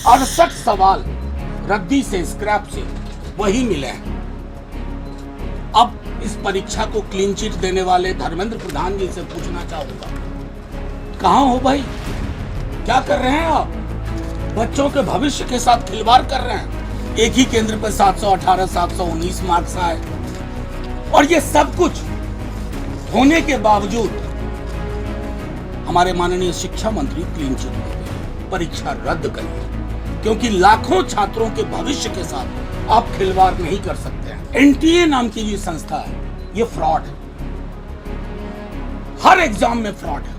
68 सवाल रद्दी से, स्क्रैप से वही मिले हैं। अब इस परीक्षा को क्लीन चिट देने वाले धर्मेंद्र प्रधान जी से पूछना चाहूंगा, कहां हो भाई? क्या कर रहे हैं आप? बच्चों के भविष्य के साथ खिलवाड़ कर रहे हैं। एक ही केंद्र पर 718 719 मार्क्स आए और ये सब कुछ होने के बावजूद हमारे माननीय शिक्षा मंत्री क्लीन चिट देते हैं, परीक्षा रद्द करिए, क्योंकि लाखों छात्रों के भविष्य के साथ आप खिलवाड़ नहीं कर सकते हैं। एनटीए नाम की ये संस्था है, ये फ्रॉड है। हर एग्जाम में फ्रॉड है।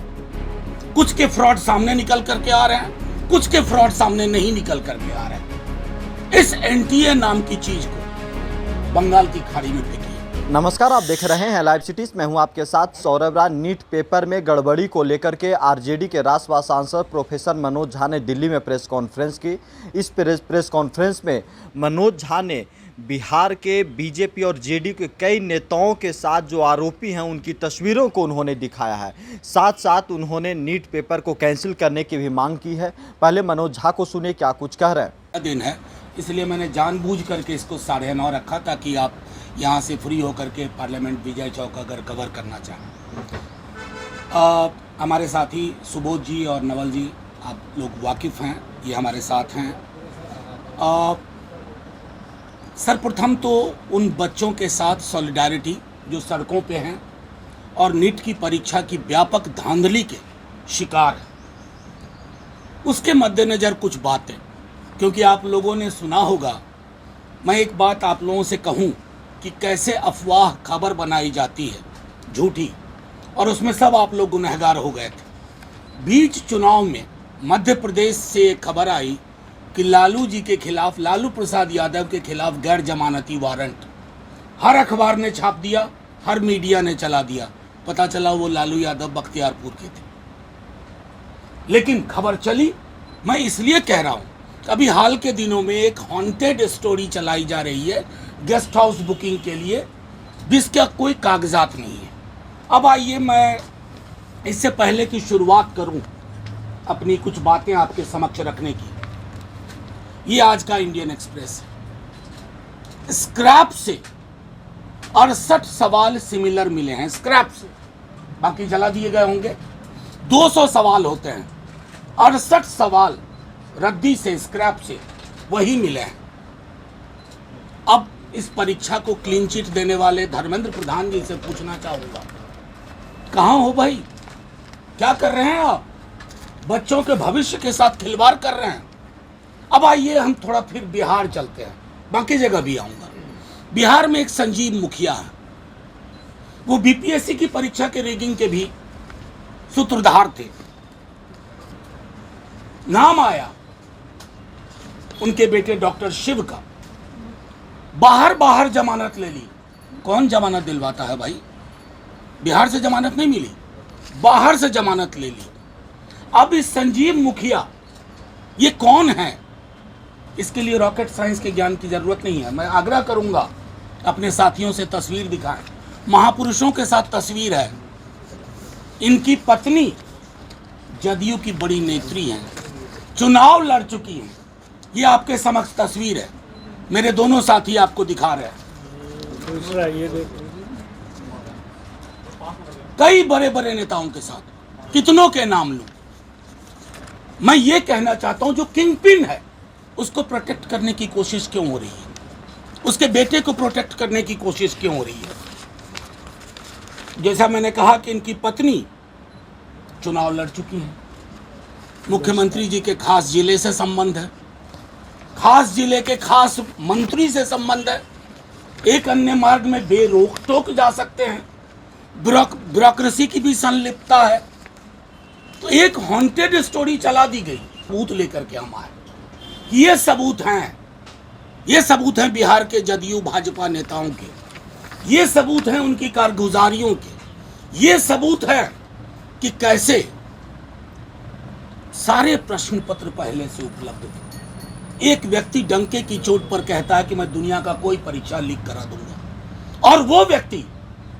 कुछ के फ्रॉड सामने निकल करके आ रहे हैं, कुछ के फ्रॉड सामने नहीं निकल करके आ रहे हैं। इस एनटीए नाम की चीज को बंगाल की खाड़ी में फेंकिए। नमस्कार, आप देख रहे हैं लाइव सिटीज। मैं हूं आपके साथ सौरभ राय। नीट पेपर में गड़बड़ी को लेकर के आरजेडी के राष्ट्रवाद सांसद प्रोफेसर मनोज झा ने दिल्ली में प्रेस कॉन्फ्रेंस की। इस प्रेस कॉन्फ्रेंस में मनोज झा ने बिहार के बीजेपी और जेडीयू के कई नेताओं के साथ जो आरोपी हैं उनकी तस्वीरों को उन्होंने दिखाया है। साथ साथ उन्होंने नीट पेपर को कैंसिल करने की भी मांग की है। पहले मनोज झा को सुने क्या कुछ कह रहे हैं। दिन है, इसलिए मैंने जानबूझ करके इसको 9:30 रखा ताकि आप यहाँ से फ्री होकर के पार्लियामेंट विजय चौक अगर कवर करना चाहें। हमारे साथी सुबोध जी और नवल जी, आप लोग वाकिफ़ हैं, ये हमारे साथ हैं। सर्वप्रथम तो उन बच्चों के साथ सॉलिडारिटी जो सड़कों पे हैं और नीट की परीक्षा की व्यापक धांधली के शिकार हैं, उसके मद्देनज़र कुछ बातें, क्योंकि आप लोगों ने सुना होगा। मैं एक बात आप लोगों से कहूं कि कैसे अफवाह खबर बनाई जाती है झूठी, और उसमें सब आप लोग गुनहगार हो गए थे। बीच चुनाव में मध्य प्रदेश से एक खबर आई कि लालू जी के खिलाफ, लालू प्रसाद यादव के खिलाफ गैर जमानती वारंट। हर अखबार ने छाप दिया, हर मीडिया ने चला दिया। पता चला वो लालू यादव बख्तियारपुर के थे। लेकिन खबर चली। मैं इसलिए कह रहा हूँ, अभी हाल के दिनों में एक हॉन्टेड स्टोरी चलाई जा रही है गेस्ट हाउस बुकिंग के लिए, जिसका कोई कागजात नहीं है। अब आइए मैं इससे पहले की शुरुआत करूं अपनी कुछ बातें आपके समक्ष रखने की। ये आज का इंडियन एक्सप्रेस है। स्क्रैप से 68 सवाल सिमिलर मिले हैं, स्क्रैप से, बाकी जला दिए गए होंगे। 200 सवाल होते हैं, 68 सवाल रद्दी से, स्क्रैप से वही मिले हैं। अब इस परीक्षा को क्लीन चिट देने वाले धर्मेंद्र प्रधान जी से पूछना चाहूंगा, कहां हो भाई? क्या कर रहे हैं आप? बच्चों के भविष्य के साथ खिलवाड़ कर रहे हैं। अब आइए हम थोड़ा फिर बिहार चलते हैं, बाकी जगह भी आऊंगा। बिहार में एक संजीव मुखिया है, वो बीपीएससी की परीक्षा के रैगिंग के भी सूत्रधार थे। नाम आया उनके बेटे डॉक्टर शिव का, बाहर जमानत ले ली। कौन जमानत दिलवाता है भाई? बिहार से जमानत नहीं मिली, बाहर से जमानत ले ली। अब इस संजीव मुखिया ये कौन है? इसके लिए रॉकेट साइंस के ज्ञान की जरूरत नहीं है। मैं आग्रह करूंगा अपने साथियों से तस्वीर दिखाएं। महापुरुषों के साथ तस्वीर है। इनकी पत्नी जदयू की बड़ी नेत्री हैं, चुनाव लड़ चुकी हैं। ये आपके समक्ष तस्वीर है, मेरे दोनों साथी आपको दिखा रहे हैं। कई बड़े नेताओं के साथ, कितनों के नाम लूं। मैं ये कहना चाहता हूं, जो किंग पिन है उसको प्रोटेक्ट करने की कोशिश क्यों हो रही है? उसके बेटे को प्रोटेक्ट करने की कोशिश क्यों हो रही है? जैसा मैंने कहा कि इनकी पत्नी चुनाव लड़ चुकी है, मुख्यमंत्री जी के खास जिले से संबंध है, खास जिले के खास मंत्री से संबंध है। एक अन्य मार्ग में बेरोक टोक जा सकते हैं, ब्यूरोक्रेसी की भी संलिप्तता है। तो एक हॉन्टेड स्टोरी चला दी गई। सबूत लेकर के हम आए, ये सबूत हैं बिहार के जदयू भाजपा नेताओं के, ये सबूत हैं उनकी कारगुजारियों के, ये सबूत है कि कैसे सारे प्रश्न पत्र पहले से उपलब्ध थे। एक व्यक्ति डंके की चोट पर कहता है कि मैं दुनिया का कोई परीक्षा लीक करा दूंगा, और वो व्यक्ति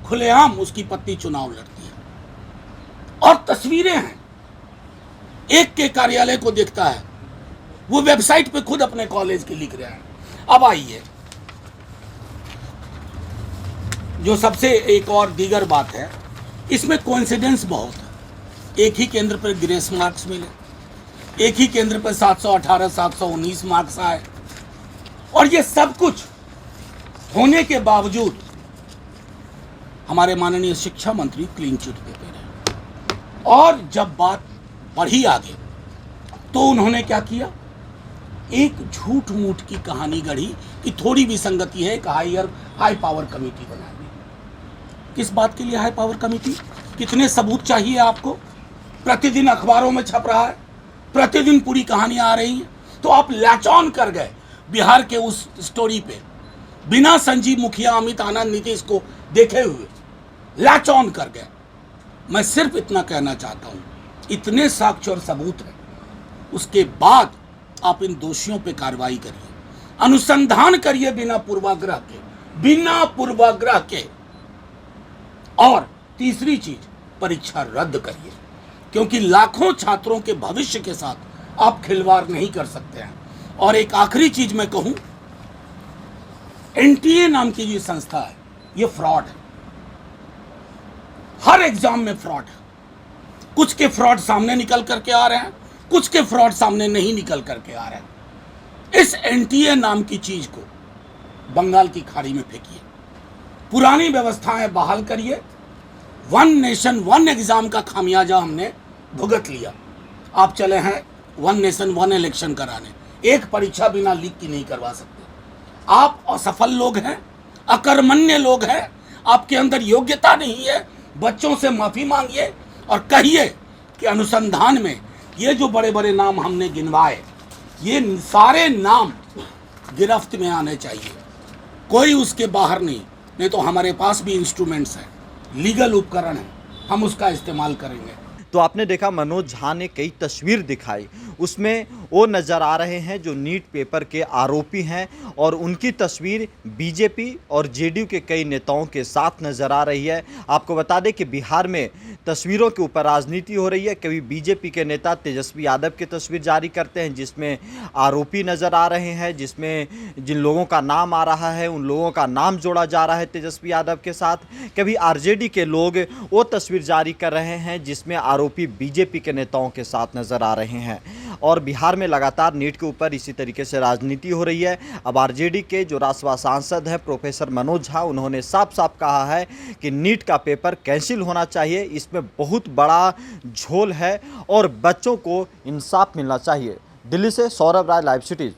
खुलेआम, उसकी पत्नी चुनाव लड़ती है। और तस्वीरें हैं, एक के कार्यालय को देखता है, वो वेबसाइट पे खुद अपने कॉलेज के लिख रहे हैं। अब आइए, जो सबसे एक और दीगर बात है, इसमें कोइंसिडेंस बहुत है। एक ही केंद्र पर ग्रेस मार्क्स मिले, एक ही केंद्र पर 718 719 मार्क्स आए, और ये सब कुछ होने के बावजूद हमारे माननीय शिक्षा मंत्री क्लीन चिट देते रहे। और जब बात बढ़ी आगे तो उन्होंने क्या किया, एक झूठ मूठ की कहानी गढ़ी कि थोड़ी भी संगति है, एक हाई पावर कमेटी बना दी। किस बात के लिए हाई पावर कमेटी? कितने सबूत चाहिए आपको? प्रतिदिन अखबारों में छप रहा है, प्रतिदिन पूरी कहानियां आ रही हैं। तो आप लैच ऑन कर गए बिहार के उस स्टोरी पे, बिना संजीव मुखिया, अमित आनंद, नीतीश को देखे हुए लैच ऑन कर गए। मैं सिर्फ इतना कहना चाहता हूं, इतने साक्ष्य और सबूत हैं, उसके बाद आप इन दोषियों पे कार्रवाई करिए, अनुसंधान करिए बिना पूर्वाग्रह के। और तीसरी चीज, परीक्षा रद्द करिए, क्योंकि लाखों छात्रों के भविष्य के साथ आप खिलवाड़ नहीं कर सकते हैं। और एक आखिरी चीज मैं कहूं, एनटीए नाम की जो संस्था है, ये फ्रॉड है। हर एग्जाम में फ्रॉड है। कुछ के फ्रॉड सामने निकल करके आ रहे हैं, कुछ के फ्रॉड सामने नहीं निकल करके आ रहे हैं। इस एनटीए नाम की चीज को बंगाल की खाड़ी में फेंकिए, पुरानी व्यवस्थाएं बहाल करिए। वन नेशन वन एग्जाम का खामियाजा हमने भुगत लिया। आप चले हैं वन नेशन वन इलेक्शन कराने, एक परीक्षा बिना लीक की नहीं करवा सकते। आप असफल लोग हैं, अकर्मण्य लोग हैं, आपके अंदर योग्यता नहीं है। बच्चों से माफी मांगिए और कहिए कि अनुसंधान में ये जो बड़े बड़े नाम हमने गिनवाए, ये सारे नाम गिरफ्त में आने चाहिए, कोई उसके बाहर नहीं तो हमारे पास भी इंस्ट्रूमेंट्स हैं, लीगल उपकरण है, हम उसका इस्तेमाल करेंगे। तो आपने देखा मनोज झा ने कई तस्वीर दिखाई, उसमें वो नज़र आ रहे हैं जो नीट पेपर के आरोपी हैं, और उनकी तस्वीर बीजेपी और जेडीयू के कई नेताओं के साथ नज़र आ रही है। आपको बता दें कि बिहार में तस्वीरों के ऊपर राजनीति हो रही है। कभी बीजेपी के नेता तेजस्वी यादव की तस्वीर जारी करते हैं जिसमें आरोपी नज़र आ रहे हैं, जिसमें जिन लोगों का नाम आ रहा है उन लोगों का नाम जोड़ा जा रहा है तेजस्वी यादव के साथ। कभी आरजेडी के लोग वो तस्वीर जारी कर रहे हैं जिसमें आरोपी बीजेपी के नेताओं के साथ नजर आ रहे हैं। और बिहार में लगातार नीट के ऊपर इसी तरीके से राजनीति हो रही है। अब आरजेडी के जो राज्यसभा सांसद हैं प्रोफेसर मनोज झा, उन्होंने साफ साफ कहा है कि नीट का पेपर कैंसिल होना चाहिए, इसमें बहुत बड़ा झोल है और बच्चों को इंसाफ मिलना चाहिए। दिल्ली से सौरभ राय, लाइव सिटीज।